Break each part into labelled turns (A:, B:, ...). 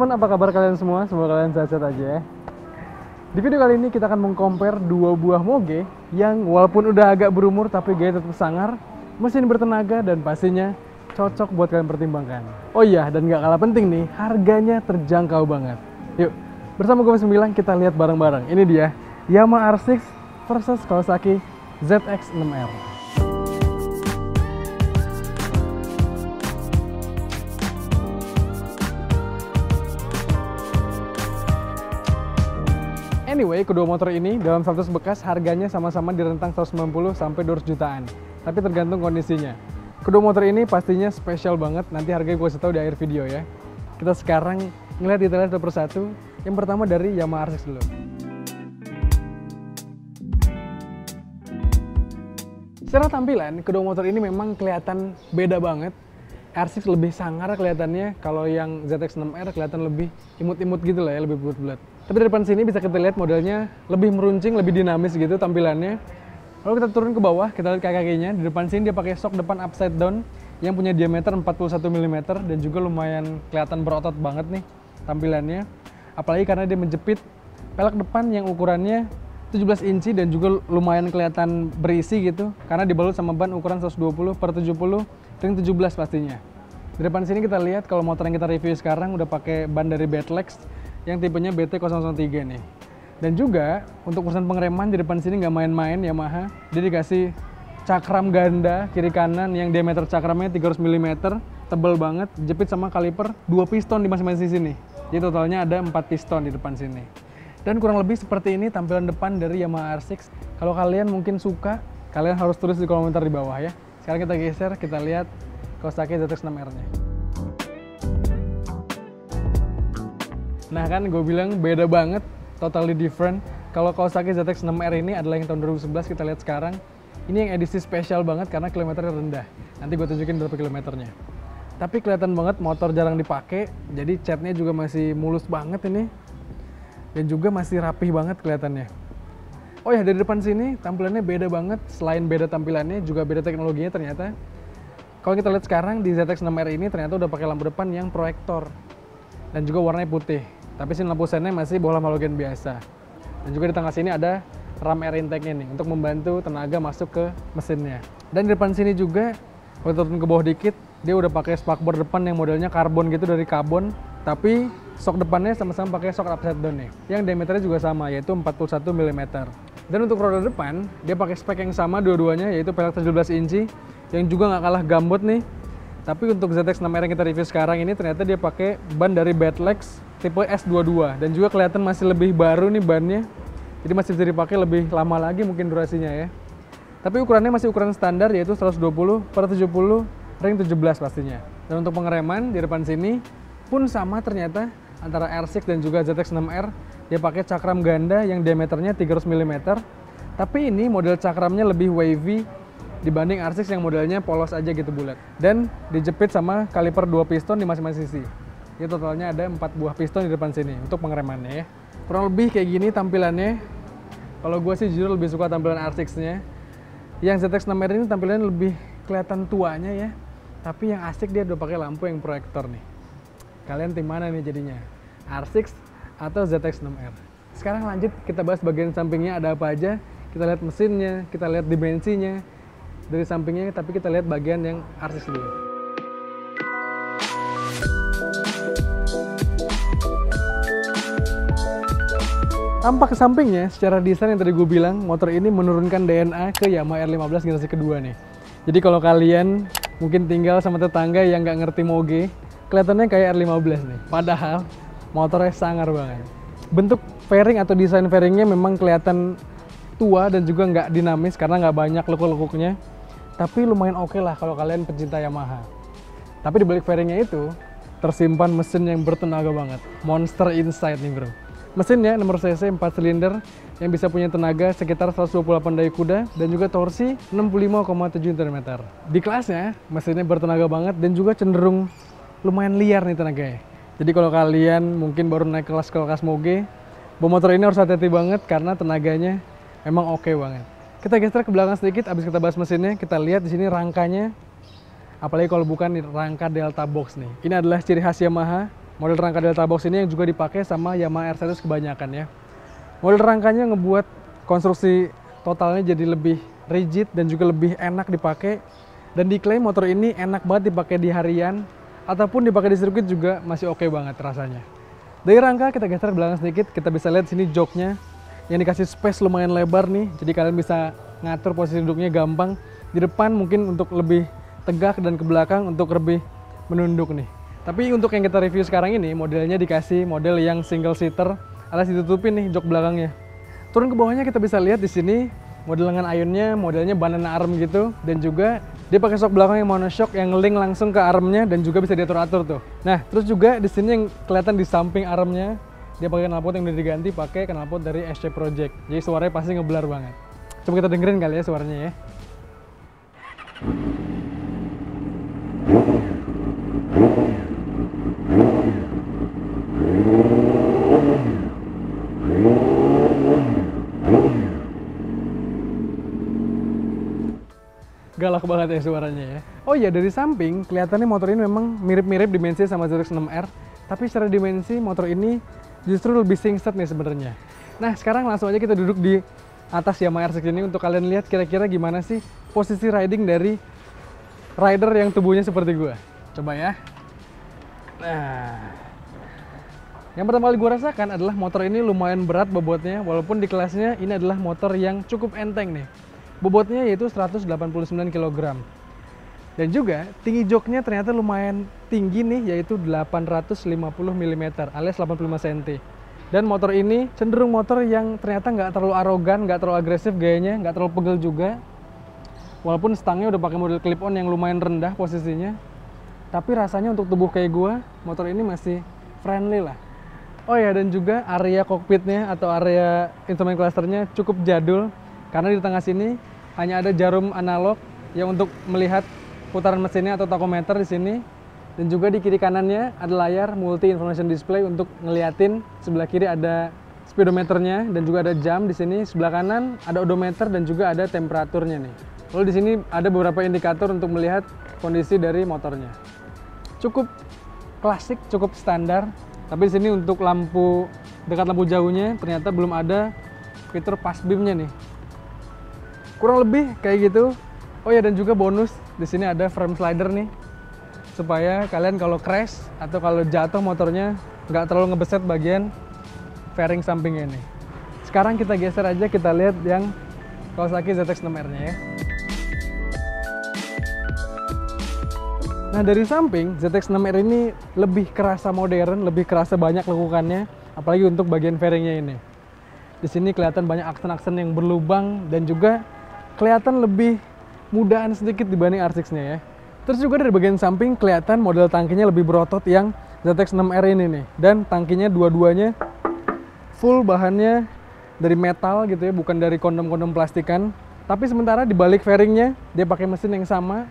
A: teman-teman, apa kabar kalian semua? Semoga kalian sehat-sehat aja ya. Di video kali ini kita akan meng-compare dua buah moge yang walaupun udah agak berumur tapi gaya tetap sangar, mesin bertenaga, dan pastinya cocok buat kalian pertimbangkan. Oh iya, dan gak kalah penting nih, harganya terjangkau banget. Yuk, bersama gue 9 kita lihat bareng-bareng. Ini dia, Yamaha R6 versus Kawasaki ZX-6R. Anyway, kedua motor ini dalam status bekas harganya sama-sama di rentang 190 sampai 200 jutaan. Tapi tergantung kondisinya. Kedua motor ini pastinya spesial banget, nanti harganya gue kasih tahu di akhir video ya. Kita sekarang ngeliat detailnya satu persatu. Yang pertama dari Yamaha R6 dulu. Secara tampilan, kedua motor ini memang kelihatan beda banget. R6 lebih sangar kelihatannya, kalau yang ZX-6R kelihatan lebih imut-imut gitu lah ya, lebih bulat-bulat. Tapi dari depan sini bisa kita lihat modelnya lebih meruncing, lebih dinamis gitu tampilannya. Lalu kita turun ke bawah, kita lihat kaki-kakinya. Di depan sini dia pakai shock depan upside down yang punya diameter 41 mm dan juga lumayan kelihatan berotot banget nih tampilannya. Apalagi karena dia menjepit pelek depan yang ukurannya 17 inci dan juga lumayan kelihatan berisi gitu karena dibalut sama ban ukuran 120/70 ring 17 pastinya. Di depan sini kita lihat kalau motor yang kita review sekarang udah pakai ban dari Battlex yang tipenya BT003 nih. Dan juga untuk urusan pengereman di depan sini nggak main-main Yamaha. Dia dikasih cakram ganda kiri kanan yang diameter cakramnya 300 mm, tebal banget, jepit sama kaliper 2 piston di masing-masing sisi nih. Jadi totalnya ada 4 piston di depan sini. Dan kurang lebih seperti ini tampilan depan dari Yamaha R6. Kalau kalian mungkin suka, kalian harus tulis di komentar di bawah ya. Sekarang kita geser, kita lihat Kawasaki ZX-6R-nya. Nah kan gue bilang beda banget, totally different. Kalau Kawasaki ZX-6R ini adalah yang tahun 2011, kita lihat sekarang. Ini yang edisi spesial banget karena kilometernya rendah. Nanti gue tunjukin berapa kilometernya. Tapi kelihatan banget motor jarang dipakai, jadi catnya juga masih mulus banget ini. Dan juga masih rapih banget kelihatannya. Oh ya, dari depan sini tampilannya beda banget. Selain beda tampilannya, juga beda teknologinya ternyata. Kalau kita lihat sekarang di ZX-6R ini ternyata udah pakai lampu depan yang proyektor. Dan juga warnanya putih. Tapi sini lampu sennya masih bohlam halogen biasa. Dan juga di tengah sini ada ram air intake-nya nih untuk membantu tenaga masuk ke mesinnya. Dan di depan sini juga, kalau turun ke bawah dikit, dia udah pakai spakbor depan yang modelnya karbon gitu dari karbon. Tapi shock depannya sama-sama pakai shock upside down nih. Yang diameternya juga sama, yaitu 41 mm. Dan untuk roda depan, dia pakai spek yang sama dua-duanya, yaitu pelek 17 inci, yang juga nggak kalah gambut nih. Tapi untuk ZX-6R yang kita review sekarang ini, ternyata dia pakai ban dari Battlex tipe S22, dan juga kelihatan masih lebih baru nih bannya. Jadi masih bisa dipakai lebih lama lagi mungkin durasinya ya. Tapi ukurannya masih ukuran standar, yaitu 120/70 ring 17 pastinya. Dan untuk pengereman di depan sini pun sama ternyata antara R6 dan juga ZX-6R. Dia pakai cakram ganda yang diameternya 300 mm. Tapi ini model cakramnya lebih wavy dibanding R6 yang modelnya polos aja gitu bulat. Dan dijepit sama kaliper 2 piston di masing-masing sisi. Jadi totalnya ada 4 buah piston di depan sini untuk pengeremannya ya. Kurang lebih kayak gini tampilannya. Kalau gue sih jujur lebih suka tampilan R6-nya. Yang ZX-6R ini tampilannya lebih kelihatan tuanya ya. Tapi yang asik dia udah pakai lampu yang proyektor nih. Kalian tim mana nih jadinya? R6 atau ZX-6R? Sekarang lanjut kita bahas bagian sampingnya ada apa aja. Kita lihat mesinnya, kita lihat dimensinya dari sampingnya, tapi kita lihat bagian yang R6 dulu. Tampak ke sampingnya, secara desain yang tadi gue bilang, motor ini menurunkan DNA ke Yamaha R15 generasi kedua nih. Jadi kalau kalian mungkin tinggal sama tetangga yang nggak ngerti moge, kelihatannya kayak R15 nih. Padahal motornya sangar banget. Bentuk fairing atau desain fairingnya memang kelihatan tua dan juga nggak dinamis karena nggak banyak lekuk-lekuknya. Tapi lumayan oke lah kalau kalian pencinta Yamaha. Tapi di balik fairingnya itu tersimpan mesin yang bertenaga banget. Monster Inside nih bro. Mesinnya nomor cc 4 silinder yang bisa punya tenaga sekitar 128 daya kuda dan juga torsi 65,7 Nm. Di kelasnya mesinnya bertenaga banget dan juga cenderung lumayan liar nih tenaganya. Jadi kalau kalian mungkin baru naik kelas moge, bawa motor ini harus hati-hati banget karena tenaganya memang oke banget. Kita geser ke belakang sedikit, abis kita bahas mesinnya, kita lihat di sini rangkanya. Apalagi kalau bukan rangka Delta Box nih. Ini adalah ciri khas Yamaha, Model rangka Delta Box ini yang juga dipakai sama Yamaha R-Series kebanyakan ya. Model rangkanya ngebuat konstruksi totalnya jadi lebih rigid dan juga lebih enak dipakai. Dan diklaim motor ini enak banget dipakai di harian ataupun dipakai di sirkuit juga masih oke banget rasanya. Dari rangka kita geser ke belakang sedikit, kita bisa lihat sini joknya yang dikasih space lumayan lebar nih. Jadi kalian bisa ngatur posisi duduknya gampang. Di depan mungkin untuk lebih tegak dan ke belakang untuk lebih menunduk nih. Tapi untuk yang kita review sekarang ini modelnya dikasih model yang single seater alias ditutupin nih jok belakangnya. Turun ke bawahnya kita bisa lihat di sini model lengan ayunnya modelnya banana arm gitu, dan juga dia pakai shock belakang yang monoshock yang link langsung ke armnya dan juga bisa diatur-atur tuh. Nah, terus juga di sini yang kelihatan di samping armnya dia pakai knalpot yang udah diganti pakai knalpot dari SC Project. Jadi suaranya pasti ngeblar banget. Coba kita dengerin kali ya suaranya ya. Galak banget ya suaranya ya. Oh iya, dari samping kelihatannya motor ini memang mirip-mirip dimensi sama ZX-6R, tapi secara dimensi motor ini justru lebih singset nih sebenarnya. Nah, sekarang langsung aja kita duduk di atas Yamaha R6 ini untuk kalian lihat kira-kira gimana sih posisi riding dari rider yang tubuhnya seperti gue. Coba ya. Nah, yang pertama kali gue rasakan adalah motor ini lumayan berat bobotnya, walaupun di kelasnya ini adalah motor yang cukup enteng nih. Bobotnya yaitu 189 kg. Dan juga tinggi joknya ternyata lumayan tinggi nih, yaitu 850 mm alias 85 cm. Dan motor ini cenderung motor yang ternyata nggak terlalu arogan, nggak terlalu agresif gayanya, nggak terlalu pegel juga. Walaupun stangnya udah pakai model clip-on yang lumayan rendah posisinya, tapi rasanya untuk tubuh kayak gua, motor ini masih friendly lah. Oh ya, dan juga area kokpitnya atau area instrumen clusternya cukup jadul, karena di tengah sini hanya ada jarum analog yang untuk melihat putaran mesinnya atau tachometer di sini, dan juga di kiri kanannya ada layar multi information display untuk ngeliatin. Sebelah kiri ada speedometernya dan juga ada jam di sini. Sebelah kanan ada odometer dan juga ada temperaturnya nih. Lalu di sini ada beberapa indikator untuk melihat kondisi dari motornya. Cukup klasik, cukup standar. Tapi di sini untuk lampu dekat lampu jauhnya ternyata belum ada fitur pass beam-nya nih. Kurang lebih kayak gitu. Oh ya, dan juga bonus di sini ada frame slider nih, supaya kalian kalau crash atau kalau jatuh motornya nggak terlalu ngebeset bagian fairing sampingnya nih. Sekarang kita geser aja, kita lihat yang Kawasaki ZX-6R-nya ya. Nah, dari samping ZX-6R ini lebih kerasa modern, lebih kerasa banyak lekukannya, apalagi untuk bagian fairingnya ini. Di sini kelihatan banyak aksen-aksen yang berlubang dan juga kelihatan lebih mudaan sedikit dibanding R6-nya ya. Terus juga dari bagian samping kelihatan model tangkinya lebih berotot yang ZX-6R ini nih. Dan tangkinya dua-duanya full bahannya dari metal gitu ya, bukan dari kondom-kondom plastikan. Tapi sementara di balik fairingnya dia pakai mesin yang sama,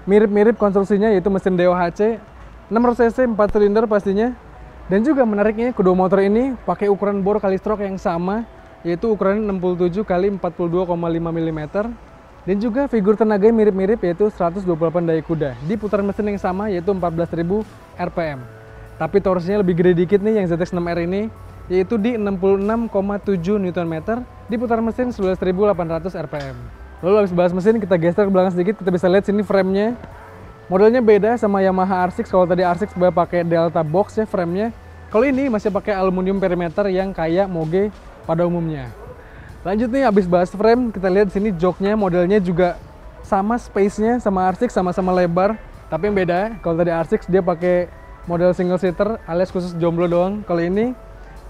A: mirip-mirip konstruksinya, yaitu mesin DOHC 600 cc 4 silinder pastinya. Dan juga menariknya kedua motor ini pakai ukuran bor kali stroke yang sama, yaitu ukuran 67 kali 42,5 mm. Dan juga figur tenaganya mirip-mirip, yaitu 128 daya kuda di putaran mesin yang sama, yaitu 14.000 rpm. Tapi torsinya lebih gede dikit nih yang ZX-6R ini, yaitu di 66,7 Nm di putaran mesin 11.800 rpm. Lalu habis bahas mesin, kita geser ke belakang sedikit, kita bisa lihat sini frame-nya. Modelnya beda sama Yamaha R6. Kalau tadi R6 pakai Delta Box ya frame-nya. Kalau ini masih pakai aluminium perimeter yang kayak Moge pada umumnya. Lanjut nih, habis bahas frame, kita lihat sini joknya, modelnya juga sama space-nya sama R6, sama-sama lebar. Tapi yang beda, kalau tadi R6 dia pakai model single seater alias khusus jomblo doang. Kalau ini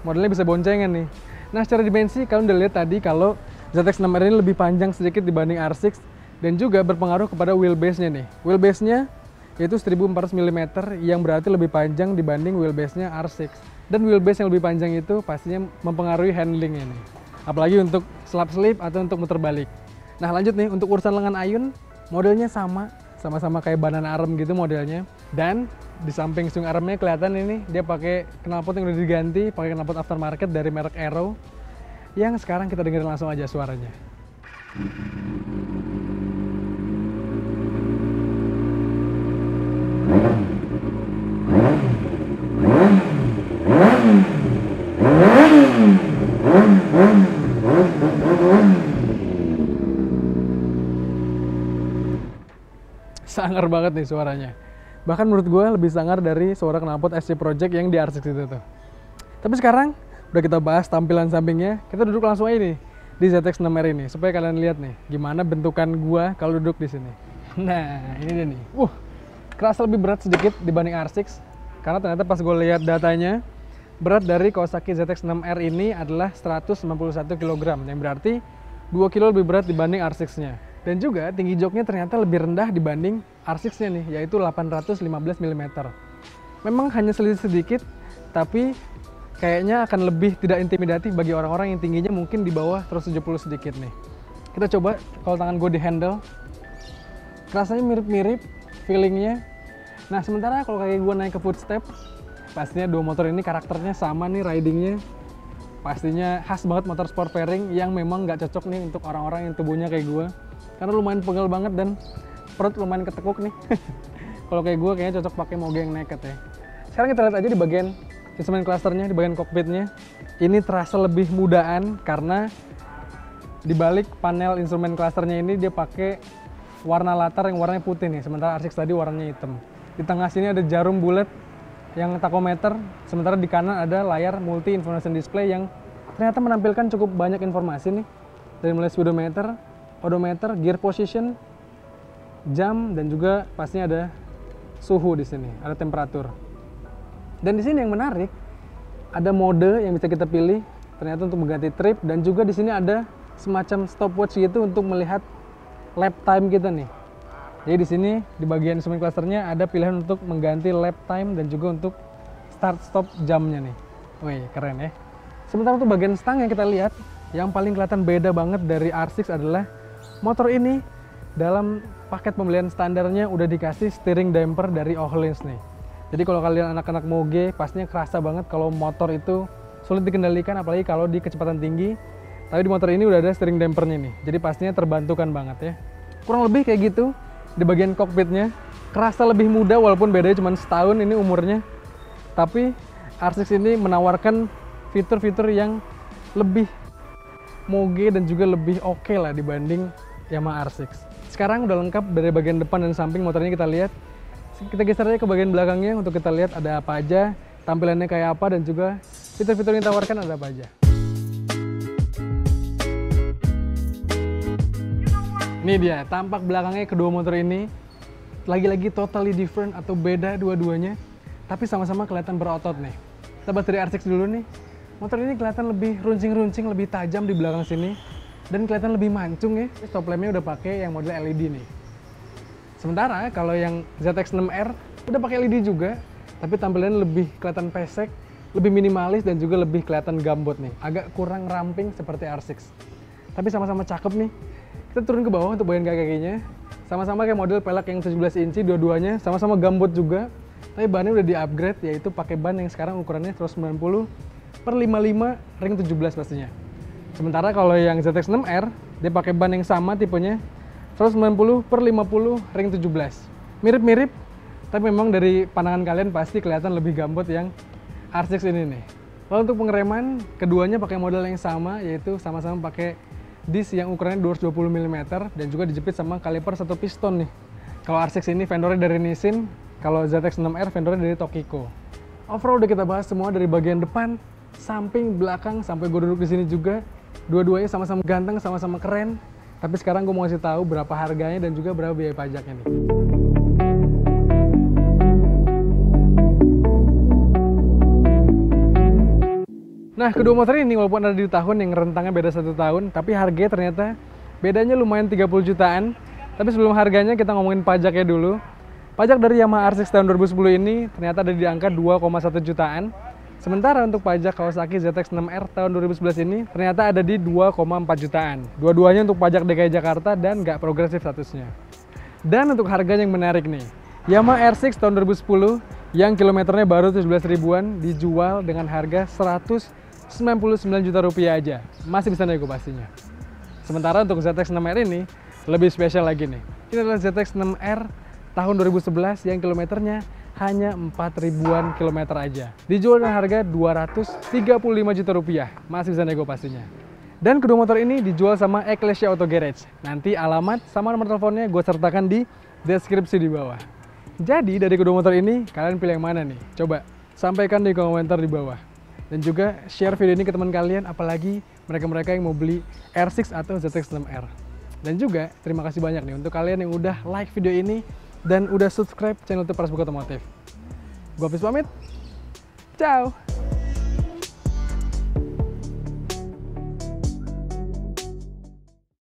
A: modelnya bisa boncengan nih. Nah, secara dimensi kalian udah lihat tadi kalau ZX-6R ini lebih panjang sedikit dibanding R6, dan juga berpengaruh kepada wheelbase-nya nih. Wheelbase-nya yaitu 1400 mm yang berarti lebih panjang dibanding wheelbase-nya R6. Dan wheelbase yang lebih panjang itu pastinya mempengaruhi handling ini. Apalagi untuk slap slip atau untuk muter balik. Nah, lanjut nih, untuk urusan lengan ayun modelnya sama-sama kayak banana arm gitu modelnya. Dan di samping swing armnya kelihatan ini dia pakai knalpot yang udah diganti, pakai knalpot aftermarket dari merek Aero. Yang sekarang kita dengerin langsung aja suaranya. Sangar banget nih suaranya. Bahkan menurut gue lebih sangar dari suara knalpot SC Project yang di R6 itu tuh. Tapi sekarang udah kita bahas tampilan sampingnya, kita duduk langsung aja nih di ZX-6R ini supaya kalian lihat nih gimana bentukan gua kalau duduk di sini. Nah, ini dia nih. Kerasa lebih berat sedikit dibanding R6 karena ternyata pas gue lihat datanya berat dari Kawasaki ZX-6R ini adalah 191 kg yang berarti 2 kg lebih berat dibanding R6-nya. Dan juga tinggi joknya ternyata lebih rendah dibanding R6-nya nih, yaitu 815 mm. Memang hanya selisih sedikit, tapi kayaknya akan lebih tidak intimidatif bagi orang-orang yang tingginya mungkin di bawah 170 sedikit nih. Kita coba kalau tangan gue di handle, rasanya mirip-mirip feelingnya. Nah sementara kalau kaki gue naik ke footstep, pastinya dua motor ini karakternya sama nih ridingnya. Pastinya khas banget motor sport fairing yang memang nggak cocok nih untuk orang-orang yang tubuhnya kayak gue. Karena lumayan pegel banget dan perut lumayan ketekuk nih. Kalau kayak gue kayaknya cocok pakai moge yang naked ya. Sekarang kita lihat aja di bagian instrumen clusternya, di bagian cockpitnya. Ini terasa lebih mudaan karena di balik panel instrumen clusternya ini dia pakai warna latar yang warnanya putih nih, sementara R6 tadi warnanya hitam. Di tengah sini ada jarum bulat yang tachometer, sementara di kanan ada layar multi information display yang ternyata menampilkan cukup banyak informasi nih. Dari mulai speedometer, odometer, gear position, jam, dan juga pastinya ada suhu di sini, ada temperatur. Dan di sini yang menarik, ada mode yang bisa kita pilih ternyata untuk mengganti trip, dan juga di sini ada semacam stopwatch gitu untuk melihat lap time kita nih. Jadi di sini di bagian instrumen clusternya ada pilihan untuk mengganti lap time dan juga untuk start stop jamnya nih. Wih, keren ya. Sementara untuk bagian stang yang kita lihat, yang paling kelihatan beda banget dari R6 adalah motor ini dalam paket pembelian standarnya udah dikasih steering damper dari Öhlins nih. Jadi kalau kalian anak-anak moge pastinya kerasa banget kalau motor itu sulit dikendalikan, apalagi kalau di kecepatan tinggi. Tapi di motor ini udah ada steering dampernya nih, jadi pastinya terbantukan banget ya. Kurang lebih kayak gitu. Di bagian cockpitnya kerasa lebih muda walaupun bedanya cuma setahun ini umurnya. Tapi R6 ini menawarkan fitur-fitur yang lebih moge dan juga lebih oke lah dibanding Yamaha R6. Sekarang udah lengkap dari bagian depan dan samping motornya kita lihat. Kita geser aja ke bagian belakangnya untuk kita lihat ada apa aja, tampilannya kayak apa, dan juga fitur-fitur yang ditawarkan ada apa aja. Ini dia tampak belakangnya kedua motor ini. Lagi-lagi totally different atau beda dua-duanya, tapi sama-sama kelihatan berotot nih. Kita bahas dari R6 dulu nih. Motor ini kelihatan lebih runcing-runcing, lebih tajam di belakang sini, dan kelihatan lebih mancung ya. Stop lampnya udah pakai yang model LED nih. Sementara kalau yang ZX-6R udah pakai LED juga, tapi tampilannya lebih kelihatan pesek, lebih minimalis, dan juga lebih kelihatan gambot nih. Agak kurang ramping seperti R6. Tapi sama-sama cakep nih. Kita turun ke bawah untuk bagian kakinya. Sama-sama kayak model pelek yang 17 inci dua-duanya, sama-sama gambot juga. Tapi bannya udah di-upgrade, yaitu pakai ban yang sekarang ukurannya 190/55 ring 17 pastinya. Sementara kalau yang ZX-6R, dia pakai ban yang sama tipenya 190/50 ring 17. Mirip-mirip, tapi memang dari pandangan kalian pasti kelihatan lebih gambot yang R6 ini nih. Lalu untuk pengereman, keduanya pakai model yang sama, yaitu sama-sama pakai disc yang ukurannya 220 mm dan juga dijepit sama kaliper satu piston nih. Kalau R6 ini vendornya dari Nissin, kalau ZX-6R vendornya dari Tokiko. Overall udah kita bahas semua dari bagian depan, samping, belakang, sampai gue duduk di sini juga. Dua-duanya sama-sama ganteng, sama-sama keren. Tapi sekarang gue mau kasih tahu berapa harganya dan juga berapa biaya pajaknya nih. Nah, kedua motor ini walaupun ada di tahun yang rentangnya beda 1 tahun, tapi harganya ternyata bedanya lumayan 30 jutaan. Tapi sebelum harganya kita ngomongin pajaknya dulu. Pajak dari Yamaha R6 tahun 2010 ini ternyata ada di angka 2,1 jutaan. Sementara untuk pajak Kawasaki ZX-6R tahun 2011 ini ternyata ada di 2,4 jutaan. Dua-duanya untuk pajak DKI Jakarta dan nggak progresif statusnya. Dan untuk harganya yang menarik nih, Yamaha R6 tahun 2010 yang kilometernya baru 17 ribuan dijual dengan harga 199 juta rupiah aja. Masih bisa nego pastinya. Sementara untuk ZX-6R ini lebih spesial lagi nih. Ini adalah ZX-6R tahun 2011 yang kilometernya hanya 4 ribuan kilometer aja. Dijual dengan harga 235 juta rupiah. Masih bisa nego pastinya. Dan kedua motor ini dijual sama Ecclesia Auto Garage. Nanti alamat sama nomor teleponnya gue sertakan di deskripsi di bawah. Jadi dari kedua motor ini, kalian pilih yang mana nih? Coba sampaikan di komentar di bawah. Dan juga share video ini ke teman kalian, apalagi mereka-mereka yang mau beli R6 atau ZX6R. Dan juga terima kasih banyak nih untuk kalian yang udah like video ini dan udah subscribe channel Prasbook Otomotif. Gue Hafiz pamit. Ciao!